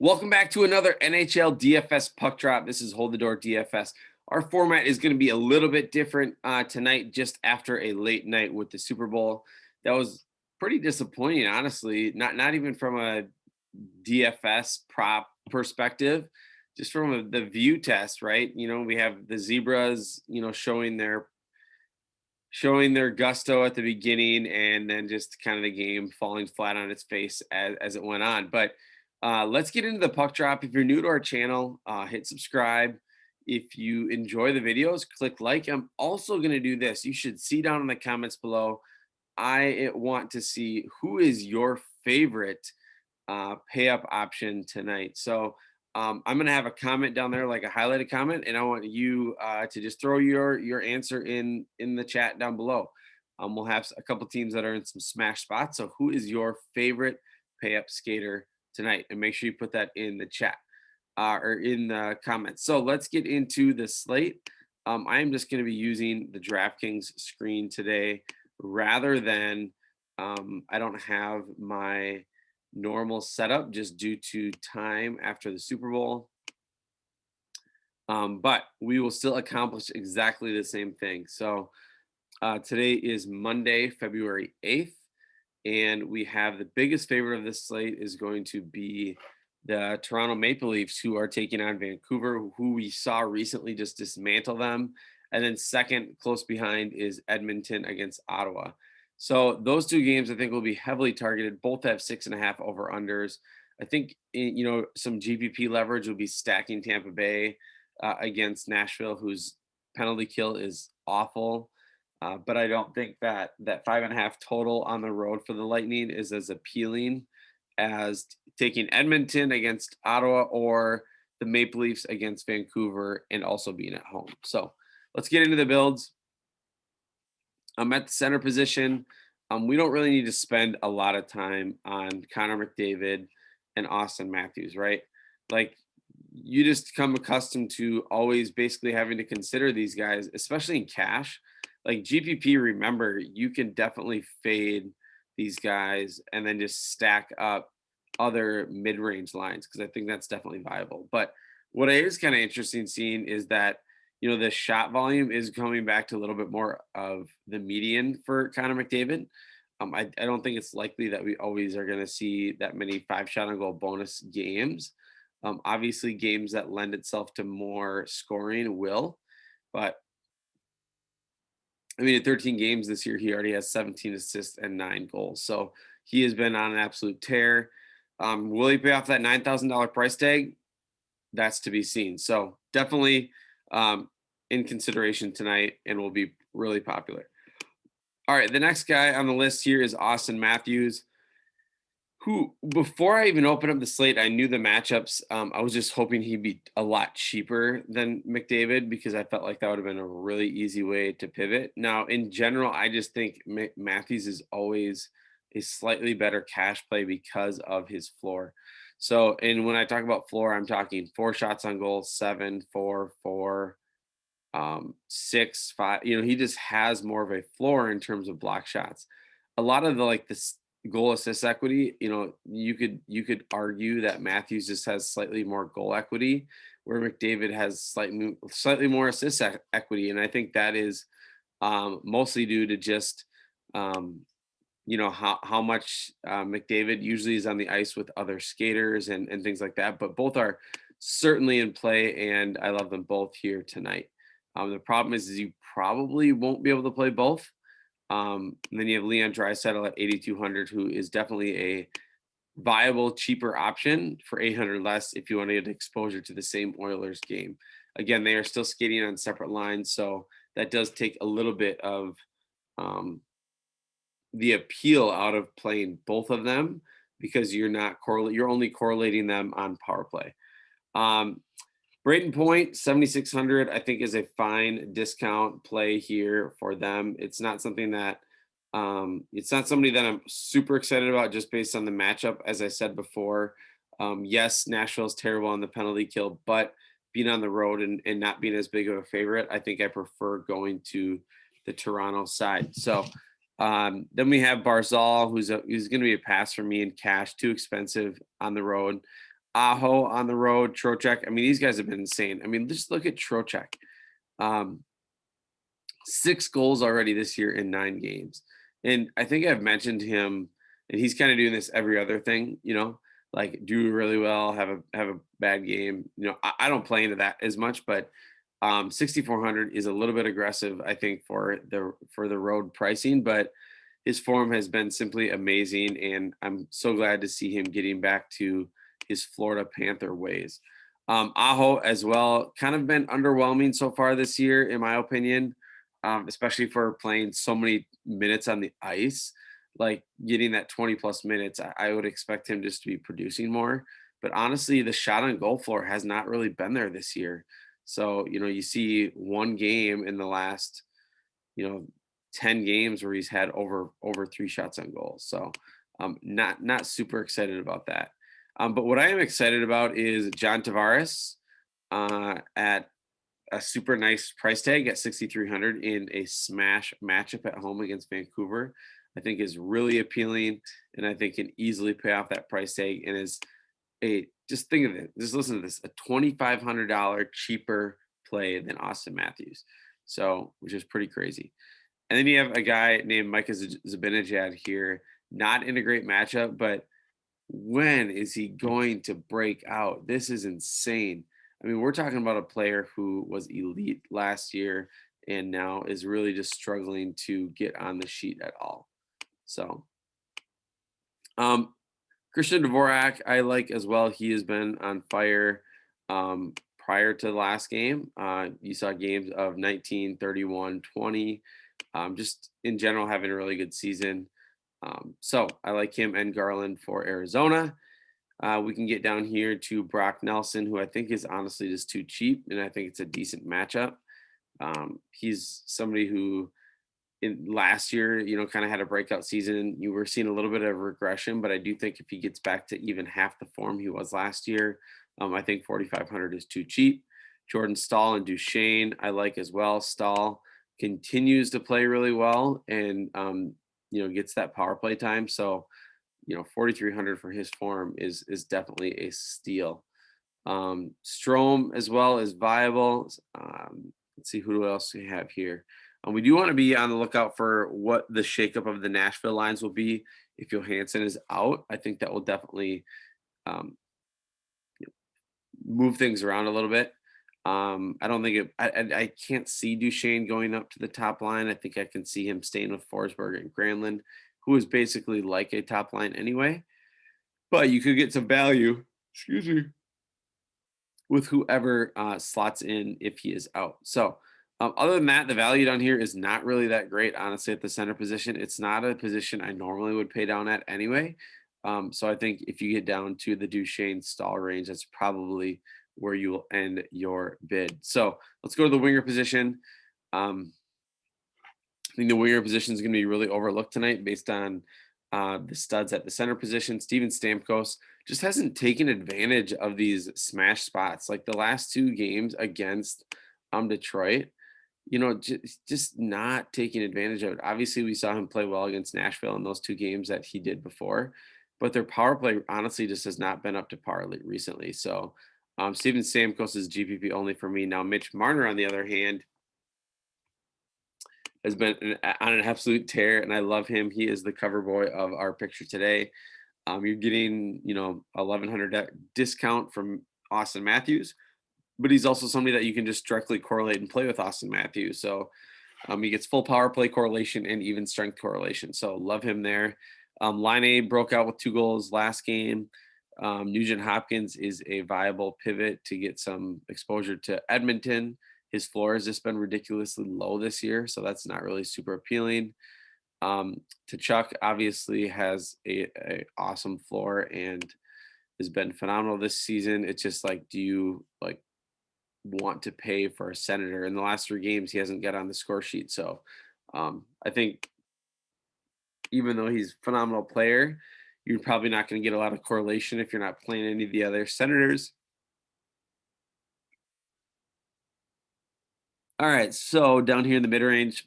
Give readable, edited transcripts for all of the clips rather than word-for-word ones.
Welcome back to another NHL DFS puck drop. This is Hold the Door DFS. Our format is going to be a little bit different tonight, just after a late night with the Super Bowl. That was pretty disappointing, honestly. Not even from a DFS prop perspective, just from the view test, right? You know, we have the Zebras, showing their gusto at the beginning, and then just kind of the game falling flat on its face as it went on. But let's get into the puck drop. If you're new to our channel, hit subscribe. If you enjoy the videos, click like. I'm also going to do this. You should see down in the comments below. I want to see who is your favorite pay up option tonight. So I'm going to have a comment down there, like a highlighted comment, and I want you to just throw your answer in the chat down below. We'll have a couple teams that are in some smash spots. So who is your favorite pay up skater tonight? And make sure you put that in the chat or in the comments. So let's get into the slate. I am just going to be using the Draftkings screen today rather than I don't have my normal setup just due to time after the Super Bowl. But we will still accomplish exactly the same thing. So today is Monday, February 8th, and we have the biggest favorite of this slate is going to be the Toronto Maple Leafs, who are taking on Vancouver, who we saw recently just dismantle them. And then second, close behind, is Edmonton against Ottawa. So those two games, I think, will be heavily targeted. Both have 6.5 over unders. I think, some GPP leverage will be stacking Tampa Bay against Nashville, whose penalty kill is awful. But I don't think that 5.5 total on the road for the Lightning is as appealing as taking Edmonton against Ottawa or the Maple Leafs against Vancouver and also being at home. So let's get into the builds. I'm at the center position. We don't really need to spend a lot of time on Connor McDavid and Austin Matthews, right? Like, you just come accustomed to always basically having to consider these guys, especially in cash. Like GPP, remember, you can definitely fade these guys and then just stack up other mid-range lines, because I think that's definitely viable. But what is kind of interesting seeing is that, the shot volume is coming back to a little bit more of the median for Connor McDavid. I don't think it's likely that we always are going to see that many 5-shot on goal bonus games. Obviously, games that lend itself to more scoring will, but in 13 games this year, he already has 17 assists and 9 goals. So he has been on an absolute tear. Will he pay off that $9,000 price tag? That's to be seen. So definitely in consideration tonight and will be really popular. All right, the next guy on the list here is Austin Matthews, who, before I even opened up the slate, I knew the matchups. I was just hoping he'd be a lot cheaper than McDavid, because I felt like that would have been a really easy way to pivot. Now, in general, I just think Matthews is always a slightly better cash play because of his floor. So, and when I talk about floor, I'm talking 4 shots on goal, 7, 4, 4, 6, 5. He just has more of a floor in terms of block shots. A lot of the goal assist equity, you could argue that Matthews just has slightly more goal equity, where McDavid has slightly more assist equity, and I think that is mostly due to just how much McDavid usually is on the ice with other skaters and things like that. But both are certainly in play, and I love them both here tonight. The problem is you probably won't be able to play both. And then you have Leon Draisaitl at 8,200, who is definitely a viable, cheaper option for 800 less if you want to get exposure to the same Oilers game. Again, they are still skating on separate lines, so that does take a little bit of the appeal out of playing both of them, because you're only correlating them on power play. Braden Point, 7,600, I think, is a fine discount play here for them. It's not something that it's not somebody that I'm super excited about just based on the matchup. As I said before, yes, Nashville's terrible on the penalty kill, but being on the road and not being as big of a favorite, I think I prefer going to the Toronto side. So then we have Barzal, who's going to be a pass for me in cash, too expensive on the road. Aho on the road, Trocheck. I mean, these guys have been insane. I mean, just look at Trocheck. 6 goals already this year in 9 games. And I think I've mentioned him, and he's kind of doing this every other thing, like do really well, have a bad game. I don't play into that as much, but 6,400 is a little bit aggressive, I think, for the road pricing, but his form has been simply amazing, and I'm so glad to see him getting back to his Florida Panther ways. Aho as well, kind of been underwhelming so far this year, in my opinion, especially for playing so many minutes on the ice. Like getting that 20 plus minutes, I would expect him just to be producing more. But honestly, the shot on goal floor has not really been there this year. So, you see one game in the last, you know, 10 games where he's had over 3 shots on goal. So, not super excited about that. But what I am excited about is John Tavares at a super nice price tag at 6,300 in a smash matchup at home against Vancouver. I think is really appealing, and I think can easily pay off that price tag, and is just think of it. Just listen to this: a $2,500 cheaper play than Austin Matthews. So, which is pretty crazy. And then you have a guy named Micah Zibanejad here, not in a great matchup, but when is he going to break out? This is insane. I mean, we're talking about a player who was elite last year and now is really just struggling to get on the sheet at all. So, Christian Dvorak, I like as well. He has been on fire prior to the last game. You saw games of 19, 31, 20. Just in general, having a really good season. So I like him and Garland for Arizona. We can get down here to Brock Nelson, who I think is honestly just too cheap, and I think it's a decent matchup. He's somebody who in last year, kind of had a breakout season. You were seeing a little bit of regression, but I do think if he gets back to even half the form he was last year, I think 4,500 is too cheap. Jordan Stahl and Duchesne, I like as well. Stahl continues to play really well and, gets that power play time. So, 4,300 for his form is definitely a steal. Strome as well is viable. Let's see who else we have here. We do want to be on the lookout for what the shakeup of the Nashville lines will be if Johansson is out. I think that will definitely move things around a little bit. I don't think I can't see Duchesne going up to the top line. I think I can see him staying with Forsberg and Granlund, who is basically like a top line anyway. But you could get some value, excuse me, with whoever slots in if he is out. So other than that, the value down here is not really that great, honestly, at the center position. It's not a position I normally would pay down at anyway. So I think if you get down to the Duchesne Stahl range, that's probably where you will end your bid. So let's go to the winger position. I think the winger position is going to be really overlooked tonight based on the studs at the center position. Steven Stamkos just hasn't taken advantage of these smash spots. Like the last 2 games against Detroit, just not taking advantage of it. Obviously, we saw him play well against Nashville in those 2 games that he did before, but their power play honestly just has not been up to par recently. So Steven Stamkos is GPP only for me. Now, Mitch Marner, on the other hand, has been on an absolute tear, and I love him. He is the cover boy of our picture today. You're getting, 1,100 discount from Austin Matthews, but he's also somebody that you can just directly correlate and play with Austin Matthews. So he gets full power play correlation and even strength correlation. So love him there. Line A broke out with 2 goals last game. Nugent Hopkins is a viable pivot to get some exposure to Edmonton. His floor has just been ridiculously low this year, so that's not really super appealing. Tkachuk obviously has a awesome floor and has been phenomenal this season. It's just like, do you want to pay for a Senator? In the last 3 games, he hasn't got on the score sheet. So I think even though he's a phenomenal player, you're probably not going to get a lot of correlation if you're not playing any of the other Senators. All right, so down here in the mid-range,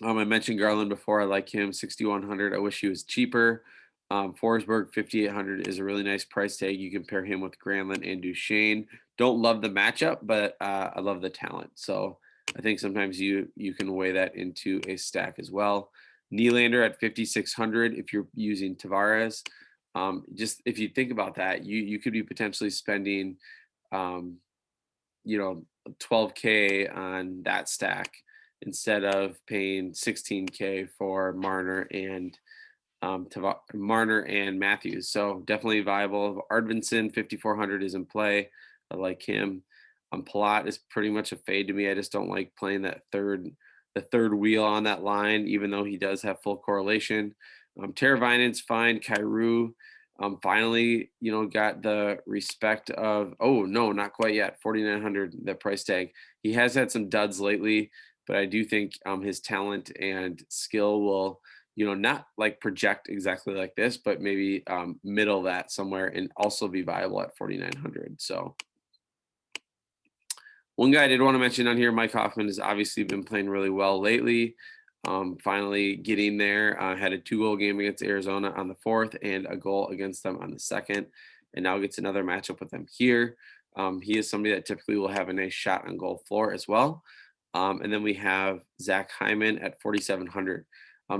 I mentioned Garland before. I like him, 6,100. I wish he was cheaper. Forsberg 5,800 is a really nice price tag. You can pair him with Granlund and Duchesne. Don't love the matchup, but I love the talent. So I think sometimes you can weigh that into a stack as well. Nylander at 5,600 if you're using Tavares. Just if you think about that, you could be potentially spending, um, 12K on that stack instead of paying 16K for Marner and Marner and Matthews. So definitely viable. Ardvinson 5,400 is in play. I like him. Palat is pretty much a fade to me. I just don't like playing the third wheel on that line, even though he does have full correlation. Teravainen's fine. Kyrou finally, got the respect of, oh no, not quite yet. 4,900, the price tag. He has had some duds lately, but I do think his talent and skill will, not like project exactly like this, but maybe middle that somewhere and also be viable at 4,900. So one guy I did want to mention on here, Mike Hoffman, has obviously been playing really well lately. Finally getting there. Had a 2-goal game against Arizona on the 4th and a goal against them on the 2nd, and now gets another matchup with them here. He is somebody that typically will have a nice shot on goal floor as well. And then we have Zach Hyman at 4,700.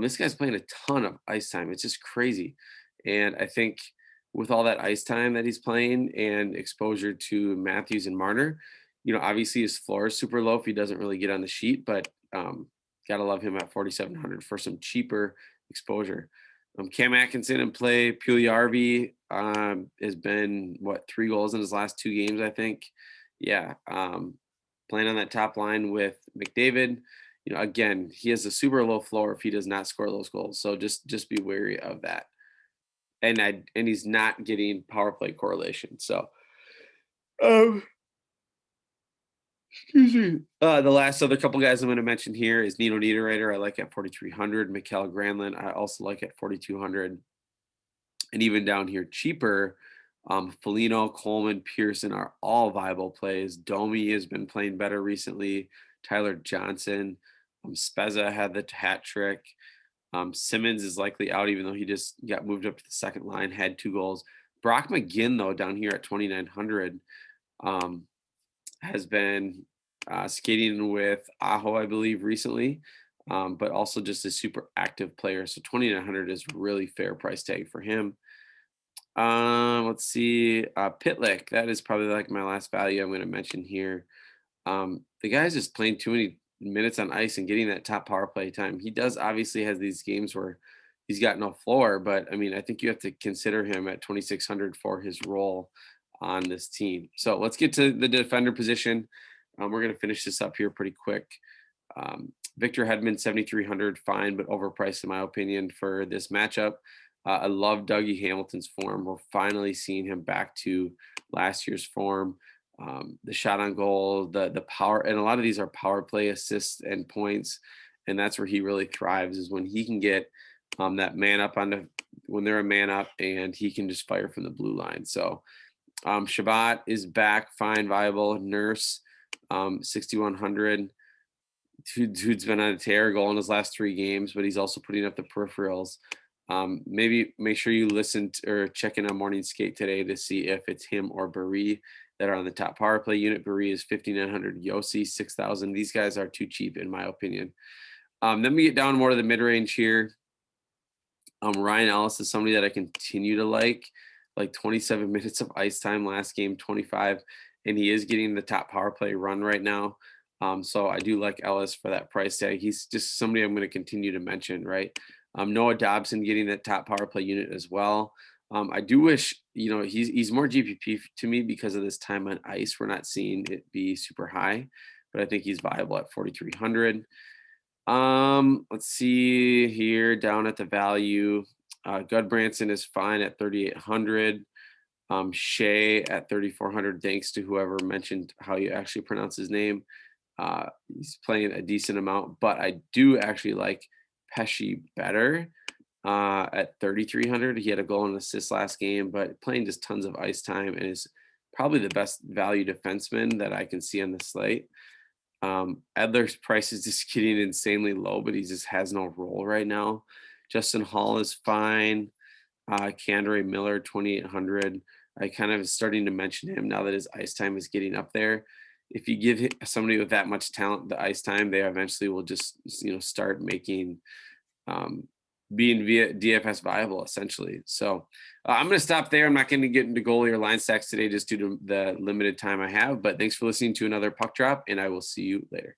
This guy's playing a ton of ice time. It's just crazy. And I think with all that ice time that he's playing and exposure to Matthews and Marner, obviously his floor is super low if he doesn't really get on the sheet, but gotta love him at 4,700 for some cheaper exposure. Cam Atkinson in play. Puljujärvi has been 3 goals in his last 2 games, I think. Yeah, playing on that top line with McDavid. Again, he has a super low floor if he does not score those goals. So just be wary of that. And he's not getting power play correlation. So excuse me. The last other couple guys I'm going to mention here is Nino Niederreiter. I like at 4,300. Mikael Granlund, I also like at 4,200. And even down here, cheaper, Foligno, Coleman, Pearson are all viable plays. Domi has been playing better recently. Tyler Johnson, Spezza had the hat trick. Simmons is likely out, even though he just got moved up to the second line, had 2 goals. Brock McGinn, though, down here at 2,900, has been skating with Aho, I believe, recently, but also just a super active player. So 2,900 is really fair price tag for him. Let's see. Pitlick, that is probably like my last value I'm going to mention here. The guy's just playing too many minutes on ice and getting that top power play time. He does obviously has these games where he's got no floor, but I mean, I think you have to consider him at 2,600 for his role on this team. So let's get to the defender position. We're going to finish this up here pretty quick. Victor Hedman, 7,300, fine, but overpriced in my opinion for this matchup. I love Dougie Hamilton's form. We're finally seeing him back to last year's form. The shot on goal, the power, and a lot of these are power play assists and points, and that's where he really thrives, is when he can get that man up when they're a man up, and he can just fire from the blue line. So Shabbat is back, fine, viable. Nurse, 6,100. Dude's been on a tear, goal in his last 3 games, but he's also putting up the peripherals. Maybe make sure you listen or check in on Morning Skate today to see if it's him or Barrie that are on the top power play unit. Barrie is 5,900, Yossi 6,000. These guys are too cheap in my opinion. Then we get down more to the mid-range here. Ryan Ellis is somebody that I continue to like 27 minutes of ice time last game, 25, and he is getting the top power play run right now. So I do like Ellis for that price tag. He's just somebody I'm going to continue to mention, right? Noah Dobson getting that top power play unit as well. I do wish, he's more GPP to me because of this time on ice. We're not seeing it be super high, but I think he's viable at 4,300. Let's see here down at the value. Gudbranson is fine at 3,800. Shea at 3,400. Thanks to whoever mentioned how you actually pronounce his name. He's playing a decent amount, but I do actually like Pesci better at 3,300. He had a goal and assist last game, but playing just tons of ice time and is probably the best value defenseman that I can see on the slate. Edler's price is just getting insanely low, but he just has no role right now. Justin Hall is fine. Kandre Miller, 2,800. I kind of starting to mention him now that his ice time is getting up there. If you give somebody with that much talent the ice time, they eventually will just start making um, being via DFS viable essentially. So I'm going to stop there. I'm not going to get into goalie or line stacks today just due to the limited time I have. But thanks for listening to another puck drop, and I will see you later.